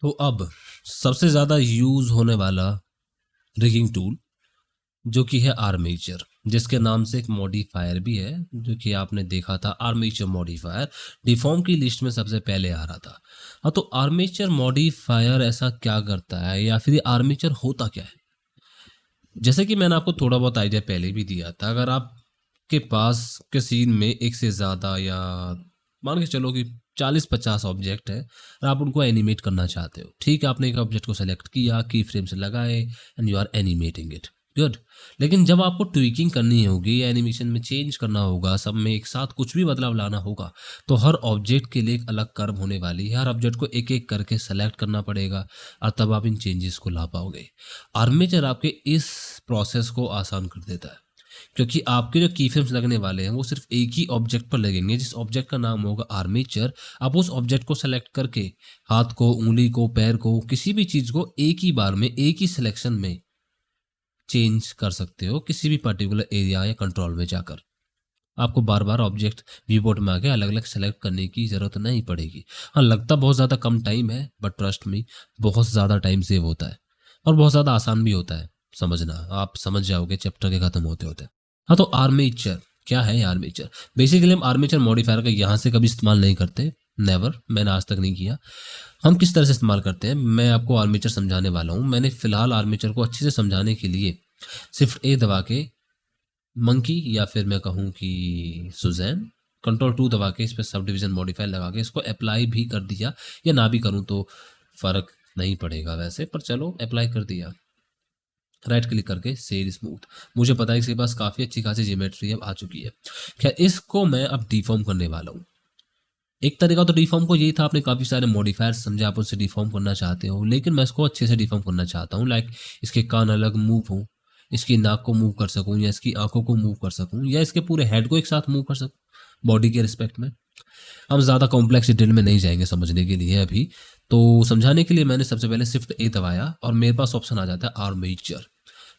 तो अब सबसे ज़्यादा यूज़ होने वाला रिगिंग टूल जो कि है आर्मेचर, जिसके नाम से एक मॉडिफायर भी है जो कि आपने देखा था। आर्मेचर मॉडिफायर डिफॉर्म की लिस्ट में सबसे पहले आ रहा था। हाँ, तो आर्मेचर मॉडिफायर ऐसा क्या करता है या फिर आर्मेचर होता क्या है? जैसे कि मैंने आपको थोड़ा बहुत आइडिया पहले भी दिया था। अगर आपके पास के सीन में एक से ज़्यादा या मान के चलो कि 40-50 ऑब्जेक्ट है और आप उनको एनिमेट करना चाहते हो, ठीक है, आपने एक ऑब्जेक्ट को सेलेक्ट किया, की फ्रेम से लगाए and you are animating it, good. लेकिन जब आपको ट्विकिंग करनी होगी या एनिमेशन में चेंज करना होगा, सब में एक साथ कुछ भी बदलाव लाना होगा, तो हर ऑब्जेक्ट के लिए एक अलग कर्व होने वाली है। हर ऑब्जेक्ट को एक एक करके सेलेक्ट करना पड़ेगा और तब आप इन चेंजेस को ला पाओगे। आर्मेचर आपके इस प्रोसेस को आसान कर देता है, क्योंकि आपके जो की फ्रेम्स लगने वाले हैं वो सिर्फ एक ही ऑब्जेक्ट पर लगेंगे, जिस ऑब्जेक्ट का नाम होगा आर्मेचर। आप उस ऑब्जेक्ट को सेलेक्ट करके हाथ को, उंगली को, पैर को, किसी भी चीज को एक ही बार में, एक ही सिलेक्शन में चेंज कर सकते हो, किसी भी पर्टिकुलर एरिया या कंट्रोल में जाकर। आपको बार बार ऑब्जेक्ट व्यू बोर्ड में आके अलग अलग सेलेक्ट करने की जरूरत नहीं पड़ेगी। हाँ, लगता बहुत ज़्यादा कम टाइम है, बट ट्रस्ट मी, बहुत ज़्यादा टाइम सेव होता है और बहुत ज़्यादा आसान भी होता है समझना। आप समझ जाओगे चैप्टर के खत्म होते होते। हाँ, तो आर्मेचर क्या है? आर्मेचर बेसिकली हम आर्मेचर मॉडिफायर का यहाँ से कभी इस्तेमाल नहीं करते, नेवर, मैंने आज तक नहीं किया। हम किस तरह से इस्तेमाल करते हैं मैं आपको आर्मेचर समझाने वाला हूँ। मैंने फिलहाल आर्मेचर को अच्छे से समझाने के लिए शिफ्ट ए दबा के मंकी, या फिर मैं कहूँ कि सुजैन, कंट्रोल 2 दबा के इस पर सब डिवीजन मॉडिफायर लगा के इसको अप्लाई भी कर दिया। या ना भी करूँ तो फ़र्क नहीं पड़ेगा वैसे, पर चलो अप्लाई कर दिया। राइट क्लिक करके शेड स्मूथ। मुझे पता है इसके पास काफ़ी अच्छी खासी जियोमेट्री अब आ चुकी है। खैर, इसको मैं अब डिफॉर्म करने वाला हूँ। एक तरीका तो डिफॉर्म को यही था, आपने काफ़ी सारे मॉडिफायर्स समझे, आप उनसे डिफॉर्म करना चाहते हो, लेकिन मैं इसको अच्छे से डिफॉर्म करना चाहता हूँ। लाइक इसके कान अलग मूव हो, इसकी नाक को मूव कर सकूँ, या इसकी आंखों को मूव कर सकूँ, या इसके पूरे हेड को एक साथ मूव कर सकूँ बॉडी के रिस्पेक्ट में। हम ज़्यादा कॉम्प्लेक्स डिटेल में नहीं जाएंगे समझने के लिए अभी। तो समझाने के लिए मैंने सबसे पहले शिफ्ट ए दबाया और मेरे पास ऑप्शन आ जाता है आर्मेचर,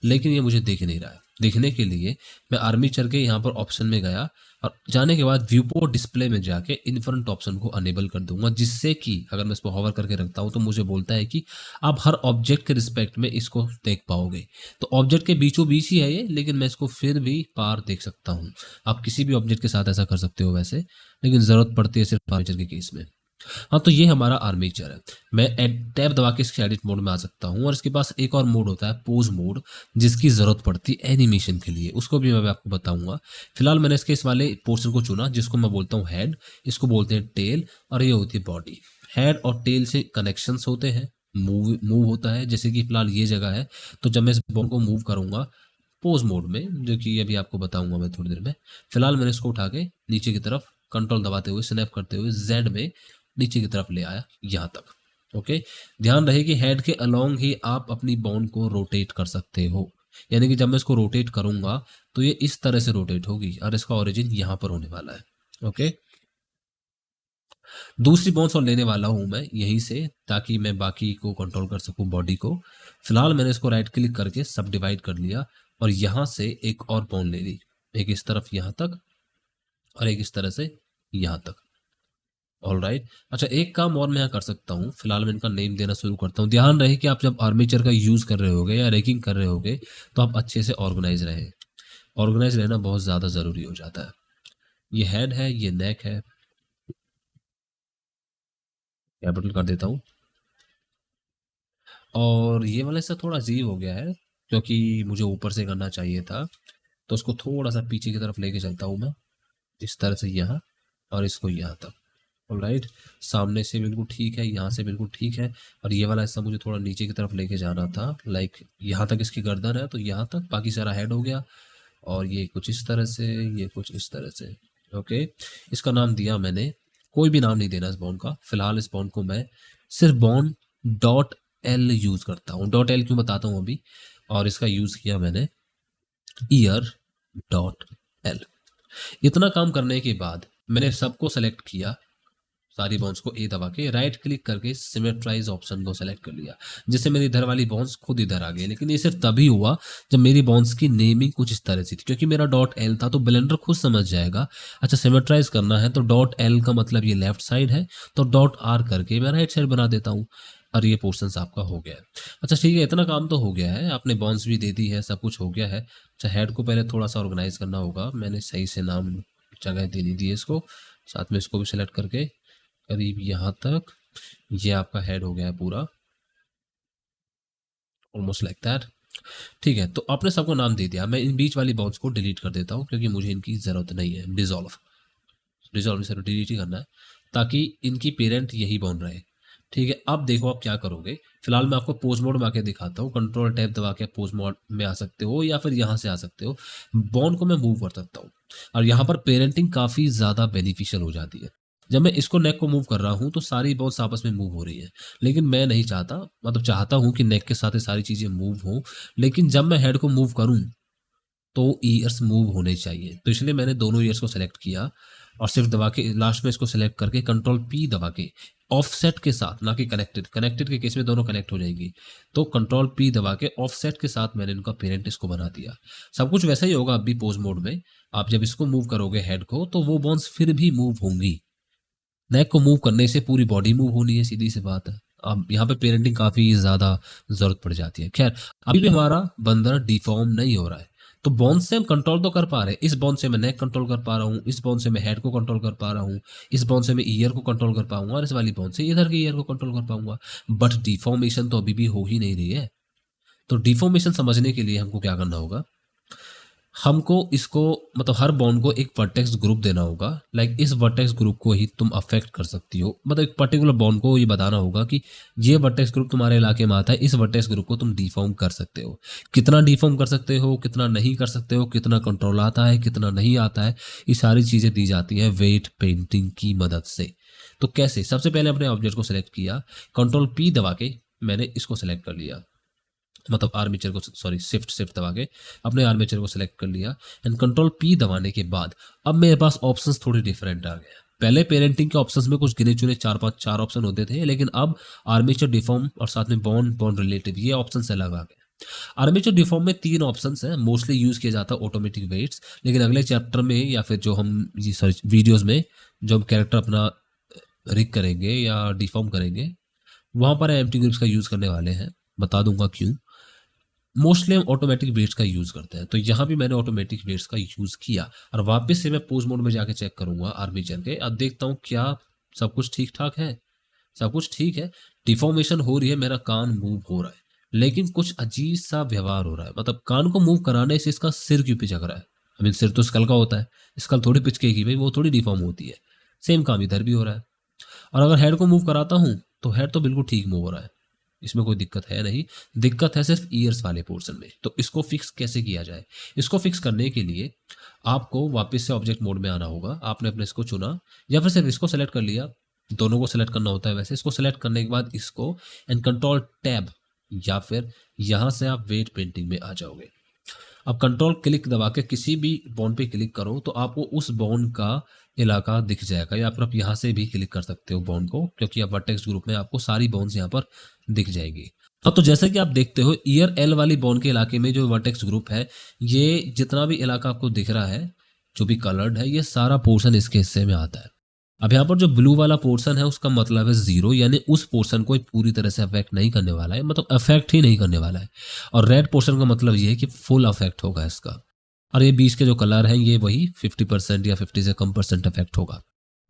लेकिन ये मुझे दिख नहीं रहा है। देखने के लिए मैं आर्मेचर के यहाँ पर ऑप्शन में गया और जाने के बाद व्यू पोर्ट डिस्प्ले में जाके इनफ्रंट ऑप्शन को अनेबल कर दूंगा, जिससे कि अगर मैं इसको होवर करके रखता हूँ तो मुझे बोलता है कि आप हर ऑब्जेक्ट के रिस्पेक्ट में इसको देख पाओगे। तो ऑब्जेक्ट के बीचों बीच ही है ये, लेकिन मैं इसको फिर भी पार देख सकता हूँ। आप किसी भी ऑब्जेक्ट के साथ ऐसा कर सकते हो वैसे, लेकिन ज़रूरत पड़ती है सिर्फ आर्मेचर के केस में। हाँ, तो ये हमारा आर्मेचर है। मैं टैब दबा के इसके एडिट मोड में आ सकता हूँ, और इसके पास एक और मोड होता है पोज मोड, जिसकी ज़रूरत पड़ती है एनिमेशन के लिए, उसको भी मैं आपको बताऊंगा। फिलहाल मैंने इसके इस वाले पोर्शन को चुना जिसको मैं बोलता हूँ हेड, इसको बोलते हैं टेल, और ये होती है बॉडी। हेड और टेल से कनेक्शंस होते हैं, मूव मूव होता है। जैसे कि फिलहाल ये जगह है, तो जब मैं इस बॉल को मूव करूंगा पोज मोड में, जो कि अभी आपको बताऊंगा मैं थोड़ी देर में, फिलहाल मैंने इसको उठा के नीचे की तरफ कंट्रोल दबाते हुए स्नैप करते हुए जेड में नीचे की तरफ ले आया, यहाँ तक। ओके, ध्यान रहे कि हेड के अलोंग ही आप अपनी बाउंड को रोटेट कर सकते हो, यानी कि जब मैं इसको रोटेट करूंगा तो ये इस तरह से रोटेट होगी और इसका ओरिजिन यहाँ पर होने वाला है। ओके, दूसरी बाउंस और लेने वाला हूं मैं यहीं से, ताकि मैं बाकी को कंट्रोल कर सकूं बॉडी को। फिलहाल मैंने इसको राइट क्लिक करके सब डिवाइड कर लिया और यहाँ से एक और बाउंड ले ली, एक इस तरफ यहाँ तक और एक इस तरह से यहाँ तक। ऑल राइट, अच्छा एक काम और मैं यहाँ कर सकता हूँ। फिलहाल मैं इनका नेम देना शुरू करता हूँ। ध्यान रहे कि आप जब आर्मेचर का यूज़ कर रहे होगे या रेकिंग कर रहे होगे तो आप अच्छे से ऑर्गेनाइज रहें। ऑर्गेनाइज रहना बहुत ज़्यादा ज़रूरी हो जाता है। ये हेड है, ये नेक है, कैपिटल कर देता हूँ। और ये वाला हिस्सा थोड़ा अजीब हो गया है क्योंकि मुझे ऊपर से करना चाहिए था, तो उसको थोड़ा सा पीछे की तरफ लेके चलता हूँ मैं, इस तरह से यहाँ, और इसको यहाँ तक। ऑलराइट, सामने से बिल्कुल ठीक है, यहाँ से बिल्कुल ठीक है। और ये वाला हिस्सा मुझे थोड़ा नीचे की तरफ लेके जाना था, लाइक यहाँ तक इसकी गर्दन है तो यहाँ तक, बाकी सारा हेड हो गया। और ये कुछ इस तरह से, ये कुछ इस तरह से। ओके, इसका नाम दिया मैंने, कोई भी नाम नहीं देना इस बॉन्ड का। फिलहाल इस बॉन्ड को मैं सिर्फ बॉन्ड डॉट एल यूज़ करता हूँ। डॉट एल क्यों बताता हूँ अभी। और इसका यूज़ किया मैंने ईयर डॉट एल। इतना काम करने के बाद मैंने सबको सेलेक्ट किया सारी बॉन्स को ए दबा के राइट क्लिक करके सिमेट्राइज ऑप्शन को सेलेक्ट कर लिया, जिससे मेरी इधर वाली बॉन्स खुद इधर आ गई। लेकिन ये सिर्फ तभी हुआ जब मेरी बॉन्स की नेमिंग कुछ इस तरह से थी, क्योंकि मेरा डॉट एल था तो ब्लेंडर खुद समझ जाएगा अच्छा सिमेट्राइज करना है तो डॉट एल का मतलब ये लेफ्ट साइड है, तो डॉट आर करके मैं राइट साइड बना देता हूँ और ये पोर्शन आपका हो गया है। अच्छा ठीक है, इतना काम तो हो गया है, आपने बॉन्स भी दे दी है, सब कुछ हो गया है। अच्छा हेड को पहले थोड़ा सा ऑर्गेनाइज करना होगा, मैंने सही से नाम जगह दे दी है इसको, साथ में इसको भी सिलेक्ट करके करीब यहाँ तक ये आपका हेड हो गया है पूरा, ऑलमोस्ट लाइक दैट। ठीक है, तो आपने सबको नाम दे दिया, मैं इन बीच वाली बॉन्स को डिलीट कर देता हूँ क्योंकि मुझे इनकी ज़रूरत नहीं है। डिजॉल्व सिर्फ डिलीट ही करना है ताकि इनकी पेरेंट यही बॉन्ड रहे। ठीक है, अब देखो आप क्या करोगे। फिलहाल मैं आपको पोज मोड में आके दिखाता हूँ, कंट्रोल टैब दबा के पोज मोड में आ सकते हो या फिर यहाँ से आ सकते हो। बॉन्ड को मैं मूव कर सकता हूँ और यहाँ पर पेरेंटिंग काफ़ी ज़्यादा बेनिफिशियल हो जाती है। जब मैं इसको नेक को मूव कर रहा हूँ तो सारी बॉन्ड्स आपस में मूव हो रही है, लेकिन मैं नहीं चाहता, मतलब चाहता हूँ कि नेक के साथ ही सारी चीज़ें मूव हों, लेकिन जब मैं हेड को मूव करूँ तो ईयर्स मूव होने चाहिए। तो इसलिए मैंने दोनों ईयर्स को सेलेक्ट किया और सिर्फ दबा के लास्ट में इसको सेलेक्ट करके कंट्रोल पी दबा के ऑफसेट के साथ, ना कि कनेक्टेड के केस में दोनों कनेक्ट हो जाएंगी, तो कंट्रोल पी दबा के ऑफसेट के साथ मैंने इनका पेरेंट इसको बना दिया। सब कुछ वैसा ही होगा अभी पोज मोड में। आप जब इसको मूव करोगे हेड को तो वो बॉन्स फिर भी मूव होंगी। नेक को मूव करने से पूरी बॉडी मूव होनी है, सीधी सी बात है। अब यहाँ पे पेरेंटिंग काफी ज्यादा जरूरत पड़ जाती है। खैर अभी भी हमारा बंदर डिफॉर्म नहीं हो रहा है, तो बॉन्ड से हम कंट्रोल तो कर पा रहे हैं। इस बॉन्ड से मैं नेक कंट्रोल कर पा रहा हूँ, इस बॉन्ड से मैं हेड को कंट्रोल कर पा रहा हूँ, इस बॉन्ड से मैं ईयर को कंट्रोल कर पाऊंगा और इस वाली बॉन्ड से इधर के ईयर को कंट्रोल कर पाऊंगा। बट डिफॉर्मेशन तो अभी भी हो ही नहीं रही है। तो डिफॉर्मेशन समझने के लिए हमको क्या करना होगा, हमको इसको मतलब हर बॉन्ड को एक वर्टेक्स ग्रुप देना होगा। लाइक इस वर्टेक्स ग्रुप को ही तुम अफेक्ट कर सकती हो, मतलब एक पर्टिकुलर बॉन्ड को ये बताना होगा कि ये वर्टेक्स ग्रुप तुम्हारे इलाके में आता है, इस वर्टेक्स ग्रुप को तुम डिफॉर्म कर सकते हो। कितना डिफॉर्म कर सकते हो, कितना नहीं कर सकते हो, कितना कंट्रोल आता है, कितना नहीं आता है, ये सारी चीज़ें दी जाती हैं वेट पेंटिंग की मदद से। तो कैसे, सबसे पहले अपने ऑब्जेक्ट को सिलेक्ट किया, कंट्रोल पी दबा के मैंने इसको सिलेक्ट कर लिया, मतलब आर्मेचर को, सॉरी शिफ्ट दबा के अपने आर्मेचर को सिलेक्ट कर लिया एंड कंट्रोल पी दबाने के बाद अब मेरे पास ऑप्शंस थोड़े डिफरेंट आ गए। पहले पेरेंटिंग के ऑप्शंस में कुछ गिने चुने चार ऑप्शन होते थे, लेकिन अब आर्मेचर डिफॉर्म और साथ में बॉन्ड रिलेटिव ये ऑप्शन अलग आ गए। आर्मेचर डिफॉर्म में 3 ऑप्शंस हैं, मोस्टली यूज किया जाता है ऑटोमेटिक वेट्स, लेकिन अगले चैप्टर में या फिर जो हम ये सॉरी वीडियोस में जो हम कैरेक्टर अपना रिग करेंगे या डिफॉर्म करेंगे वहां पर एम्प्टी ग्रुप्स का यूज करने वाले हैं, बता दूंगा क्यों। मोस्टली हम ऑटोमेटिक वेट्स का यूज़ करते हैं, तो यहाँ भी मैंने ऑटोमेटिक वेट्स का यूज़ किया और वापस से मैं पोज मोड में जाके चेक करूंगा आर्मेचर के। अब देखता हूँ क्या सब कुछ ठीक ठाक है, सब कुछ ठीक है, डिफॉर्मेशन हो रही है, मेरा कान मूव हो रहा है, लेकिन कुछ अजीब सा व्यवहार हो रहा है। मतलब कान को मूव कराने से इसका सिर क्यों पिचक रहा है। आई मीन सिर तो स्कल का होता है, स्कल थोड़ी पिचकेगी भाई, वो थोड़ी डिफॉर्म होती है। सेम काम इधर भी हो रहा है। और अगर हेड को मूव कराता हूँ तो हेड तो बिल्कुल ठीक मूव हो रहा है, इसमें कोई दिक्कत है नहीं, दिक्कत है सिर्फ ईयर्स वाले पोर्शन में। तो इसको फिक्स कैसे किया जाए, इसको फिक्स करने के लिए आपको वापस से ऑब्जेक्ट मोड में आना होगा। आपने अपने इसको चुना या फिर सिर्फ इसको सेलेक्ट कर लिया, दोनों को सेलेक्ट करना होता है वैसे। इसको सेलेक्ट करने के बाद इसको एंड कंट्रोल टैब या फिर यहाँ से आप वेट पेंटिंग में आ जाओगे। अब कंट्रोल क्लिक दबा के किसी भी बॉन्ड पे क्लिक करो तो आपको उस बॉन्ड का इलाका दिख जाएगा, या फिर आप यहाँ से भी क्लिक कर सकते हो बॉन्ड को, क्योंकि अब वर्टेक्स ग्रुप में आपको सारी बॉन्ड्स यहाँ पर दिख जाएगी। अब तो जैसे कि आप देखते हो ईयर एल वाली बॉन्ड के इलाके में जो वर्टेक्स ग्रुप है, ये जितना भी इलाका आपको दिख रहा है जो भी कलर्ड है, ये सारा पोर्शन इसके हिस्से में आता है। अब यहाँ पर जो ब्लू वाला पोर्शन है उसका मतलब है 0, यानी उस पोर्शन को पूरी तरह से अफेक्ट नहीं करने वाला है, मतलब अफेक्ट ही नहीं करने वाला है। और रेड पोर्शन का मतलब ये है कि फुल अफेक्ट होगा इसका। और ये बीच के जो कलर हैं ये वही 50% या 50 से कम परसेंट अफेक्ट होगा।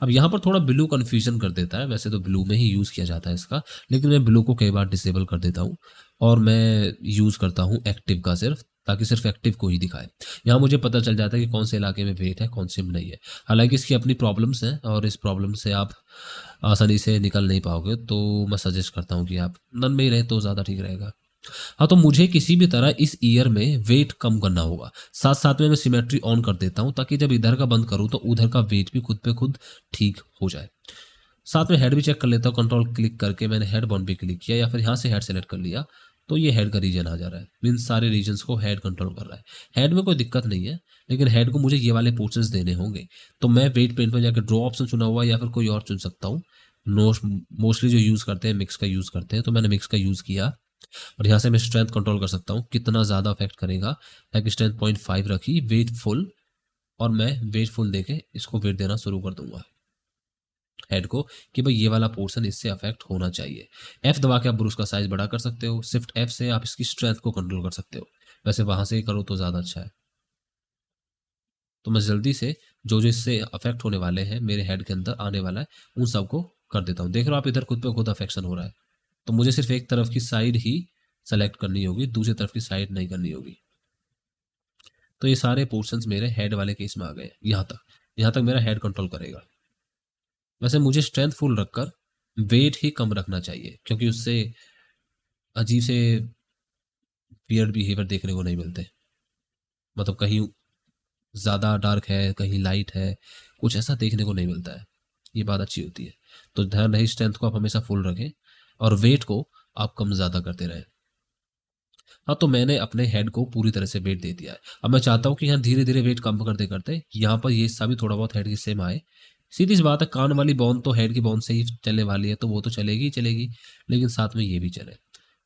अब यहाँ पर थोड़ा ब्लू कन्फ्यूजन कर देता है, वैसे तो ब्लू में ही यूज़ किया जाता है इसका, लेकिन मैं ब्लू को कई बार डिसेबल कर देता हूँ और मैं यूज़ करता हूँ एक्टिव का सिर्फ, ताकि सिर्फ एक्टिव को ही दिखाए। यहाँ मुझे पता चल जाता है कि कौन से इलाके में वेट है, कौन से में नहीं है। हालांकि इसकी अपनी प्रॉब्लम्स हैं और इस प्रॉब्लम से आप आसानी से निकल नहीं पाओगे, तो मैं सजेस्ट करता हूँ कि आप नन में ही रहे तो ज़्यादा ठीक रहेगा। हाँ, तो मुझे किसी भी तरह इस ईयर में वेट कम करना होगा, साथ साथ में मैं सिमेट्री ऑन कर देता हूँ ताकि जब इधर का बंद करूँ तो उधर का वेट भी खुद पे खुद ठीक हो जाए। साथ में हेड भी चेक कर लेता हूँ, कंट्रोल क्लिक करके मैंने हेड बॉन्ड पे क्लिक किया या फिर यहाँ से हेड सेलेक्ट कर लिया तो ये हेड का रीजन आ जा रहा है, मीन सारे रीजन्स को हेड कंट्रोल कर रहा है। हेड में कोई दिक्कत नहीं है, लेकिन हेड को मुझे ये वाले पोर्शंस देने होंगे। तो मैं वेट पेंट में जाकर ड्रॉ ऑप्शन चुना हुआ या फिर कोई और चुन सकता हूँ। मोस्टली जो यूज़ करते हैं मिक्स का यूज़ करते हैं, तो मैंने मिक्स का यूज़ किया। और यहाँ से मैं स्ट्रेंथ कंट्रोल कर सकता हूँ कितना ज़्यादा अफेक्ट करेगा। लाइक स्ट्रेंथ 0.5 रखी, वेट फुल, और मैं वेट फुल देके इसको वेट देना शुरू कर दूंगा हेड को, कि भाई ये वाला पोर्शन इससे अफेक्ट होना चाहिए। एफ दबा के आप ब्रूस का साइज बड़ा कर सकते हो, शिफ्ट एफ से आप इसकी स्ट्रेंथ को कंट्रोल कर सकते हो। वैसे वहां से करो तो ज़्यादा अच्छा है। तो मैं जल्दी से जो जो इससे अफेक्ट होने वाले हैं, मेरे हेड के अंदर आने वाला है, उन सबको कर देता हूँ। देख रहे हो आप, इधर खुद पे खुद अफेक्शन हो रहा है। तो मुझे सिर्फ एक तरफ की साइड ही सेलेक्ट करनी होगी, दूसरी तरफ की साइड नहीं करनी होगी। तो ये सारे पोर्शंस मेरे हेड वाले केस में आ गए। यहाँ तक मेरा हेड कंट्रोल करेगा। वैसे मुझे स्ट्रेंथ फुल रखकर वेट ही कम रखना चाहिए, क्योंकि उससे अजीब से वियर्ड बिहेवियर देखने को नहीं मिलते। मतलब कहीं ज़्यादा डार्क है, कहीं लाइट है, कुछ ऐसा देखने को नहीं मिलता है। ये बात अच्छी होती है। तो ध्यान रहे, स्ट्रेंथ को आप हमेशा फुल रखें और वेट को आप कम ज़्यादा करते रहें। हाँ, तो मैंने अपने हेड को पूरी तरह से वेट दे दिया है। अब मैं चाहता हूँ कि यहाँ धीरे धीरे वेट कम करते करते यहाँ पर ये हिस्सा भी थोड़ा बहुत हेड के सेम आए। सीधी सी बात है, कान वाली बोन तो हेड की बोन से ही चलने वाली है, तो वो तो चलेगी ही चलेगी, लेकिन साथ में ये भी चले।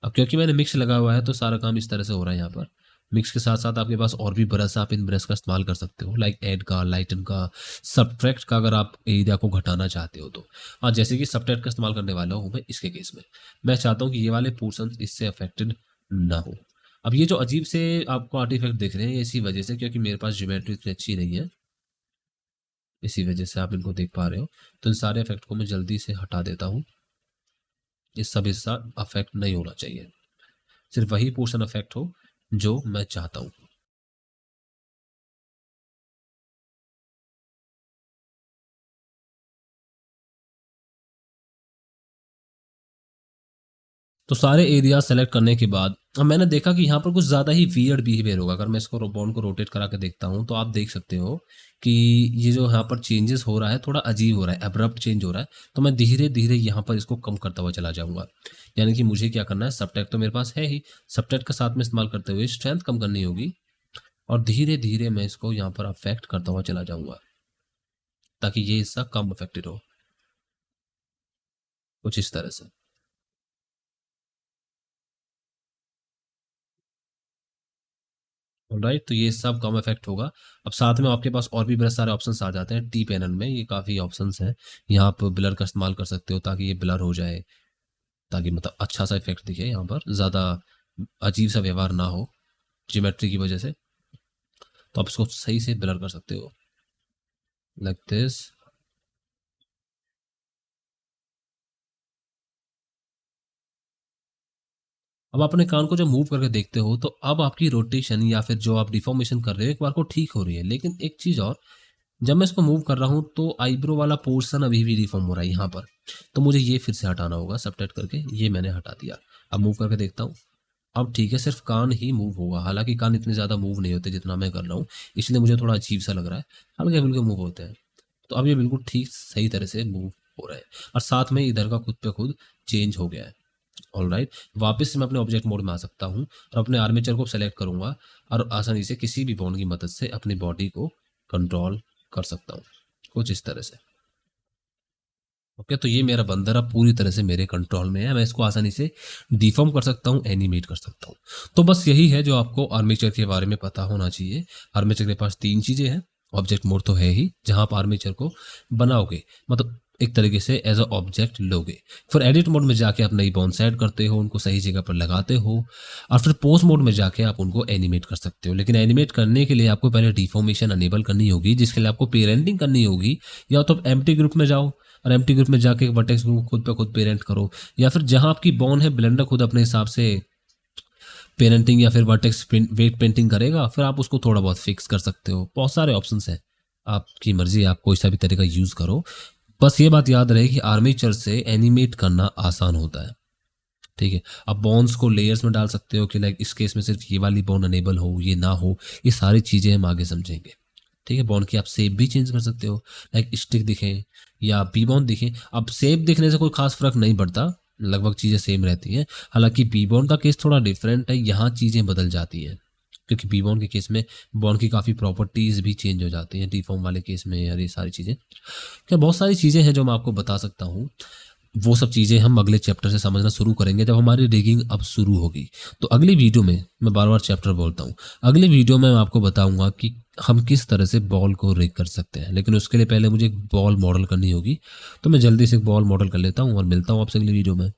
अब क्योंकि मैंने मिक्स लगा हुआ है, तो सारा काम इस तरह से हो रहा है यहाँ पर। मिक्स के साथ साथ आपके पास और भी ब्रश, आप इन ब्रश का इस्तेमाल कर सकते हो, लाइक ऐड का, लाइटन का, सबट्रैक्ट का, अगर आप एरिया को घटाना चाहते हो तो। हाँ, जैसे कि सबट्रैक्ट का इस्तेमाल करने वाला हूँ मैं इसके केस में। मैं चाहता हूँ कि ये वाले पोर्शन इससे अफेक्टेड ना हो। अब ये जो अजीब से आपको आर्टिफैक्ट दिख रहे हैं, इसी वजह से, क्योंकि मेरे पास ज्योमेट्री इतनी अच्छी नहीं है, इसी वजह से आप इनको देख पा रहे हो। तो इन सारे इफेक्ट को मैं जल्दी से हटा देता हूँ। ये सब हिस्सा अफेक्ट नहीं होना चाहिए, सिर्फ वही पोर्शन अफेक्ट हो जो मैं चाहता हूँ। तो सारे एरिया सेलेक्ट करने के बाद अब मैंने देखा कि यहाँ पर कुछ ज़्यादा ही वियर्ड बिहेवियर होगा। अगर मैं इसको रोबोन को रोटेट करा के देखता हूँ, तो आप देख सकते हो कि ये जो यहाँ पर चेंजेस हो रहा है, थोड़ा अजीब हो रहा है, अब्रप्ट चेंज हो रहा है। तो मैं धीरे धीरे यहाँ पर इसको कम करता हुआ चला जाऊँगा। यानी कि मुझे क्या करना है, सबटेक्ट तो मेरे पास है ही, सबटेक्ट का साथ में इस्तेमाल करते हुए स्ट्रेंथ कम करनी होगी, और धीरे धीरे मैं इसको यहाँ पर अफेक्ट करता हुआ चला जाऊँगा, ताकि ये हिस्सा कम अफेक्टेड हो, कुछ इस तरह से। राइट, तो ये सब कम इफेक्ट होगा। अब साथ में आपके पास और भी बहुत सारे ऑप्शंस आ जाते हैं टी पैनल में। ये काफ़ी ऑप्शंस हैं, यहाँ आप ब्लर का इस्तेमाल कर सकते हो ताकि ये ब्लर हो जाए, ताकि मतलब अच्छा सा इफेक्ट दिखे, यहाँ पर ज़्यादा अजीब सा व्यवहार ना हो ज्योमेट्री की वजह से। तो आप इसको सही से ब्लर कर सकते हो, लाइक दिस। अब अपने कान को जब मूव करके देखते हो, तो अब आपकी रोटेशन या फिर जो आप डिफॉर्मेशन कर रहे हो, एक बार को ठीक हो रही है। लेकिन एक चीज़ और, जब मैं इसको मूव कर रहा हूँ, तो आईब्रो वाला पोर्शन अभी भी डिफॉर्म हो रहा है यहाँ पर। तो मुझे ये फिर से हटाना होगा, सबट्रैक्ट करके ये मैंने हटा दिया। अब मूव करके देखता हूँ, अब ठीक है, सिर्फ कान ही मूव होगा। हालांकि कान इतने ज़्यादा मूव नहीं होते जितना मैं कर रहा हूँ, इसलिए मुझे थोड़ा अजीब सा लग रहा है। हल्के फुल्के मूव होते हैं। तो अब ये बिल्कुल ठीक सही तरह से मूव हो रहा है, और साथ में इधर का खुद पे खुद चेंज हो गया है। ऑलराइट, वापस से मैं अपने ऑब्जेक्ट मोड में आ सकता हूँ और अपने आर्मेचर को सेलेक्ट करूंगा, और आसानी से किसी भी बॉन्ड की मदद से अपनी बॉडी को कंट्रोल कर सकता हूँ, कुछ इस तरह से। ओके, तो ये मेरा बंदर अब पूरी तरह से मेरे कंट्रोल में है। मैं इसको आसानी से डिफॉर्म कर सकता हूँ, एनिमेट कर सकता हूँ। तो बस यही है जो आपको आर्मेचर के बारे में पता होना चाहिए। आर्मेचर के पास तीन चीज़ें हैं। ऑब्जेक्ट मोड तो है ही, जहाँ आप आर्मेचर को बनाओगे, मतलब एक तरीके से एज अ ऑब्जेक्ट लोगे। फिर एडिट मोड में जाके आप नई बॉन्ड्स ऐड करते हो, उनको सही जगह पर लगाते हो, और फिर पोस्ट मोड में जाके आप उनको एनिमेट कर सकते हो। लेकिन एनिमेट करने के लिए आपको पहले डिफॉर्मेशन अनेबल करनी होगी, जिसके लिए आपको पेरेंटिंग करनी होगी। या तो आप एम्प्टी ग्रुप में जाओ और एम्प्टी ग्रुप में जाके वर्टेक्स को खुद पे खुद पेरेंट करो, या फिर जहां आपकी बॉन्ड है, ब्लेंडर खुद अपने हिसाब से पेरेंटिंग या फिर वर्टेक्स वेट पेंटिंग करेगा। फिर आप उसको थोड़ा बहुत फिक्स कर सकते हो। बहुत सारे ऑप्शंस हैं, आपकी मर्जी, आप कोई सा भी तरीका यूज़ करो। बस ये बात याद रहे कि आर्मेचर से एनिमेट करना आसान होता है। ठीक है, आप बॉन्ड्स को लेयर्स में डाल सकते हो कि लाइक इस केस में सिर्फ ये वाली बॉन्ड अनेबल हो, ये ना हो। ये सारी चीज़ें हम आगे समझेंगे। ठीक है, बॉन्ड की आप शेप भी चेंज कर सकते हो, लाइक स्टिक दिखें या बी बॉन्ड दिखें। अब शेप दिखने से कोई खास फर्क नहीं पड़ता, लगभग चीज़ें सेम रहती हैं। हालांकि बी बॉन्ड का केस थोड़ा डिफरेंट है, यहाँ चीज़ें बदल जाती हैं, क्योंकि बी बॉन्ड के केस में बॉन्ड की काफ़ी प्रॉपर्टीज़ भी चेंज हो जाती हैं, डी फॉर्म वाले केस में यार ये सारी चीज़ें, क्या बहुत सारी चीज़ें हैं जो मैं आपको बता सकता हूँ। वो सब चीज़ें हम अगले चैप्टर से समझना शुरू करेंगे जब हमारी रिगिंग अब शुरू होगी। तो अगली वीडियो में, मैं बार बार चैप्टर बोलता हूँ, अगली वीडियो में मैं आपको बताऊंगा कि हम किस तरह से बॉल को रिग कर सकते हैं, लेकिन उसके लिए पहले मुझे एक बॉल मॉडल करनी होगी। तो मैं जल्दी से एक बॉल मॉडल कर लेता हूँ और मिलता हूँ आपसे अगली वीडियो में।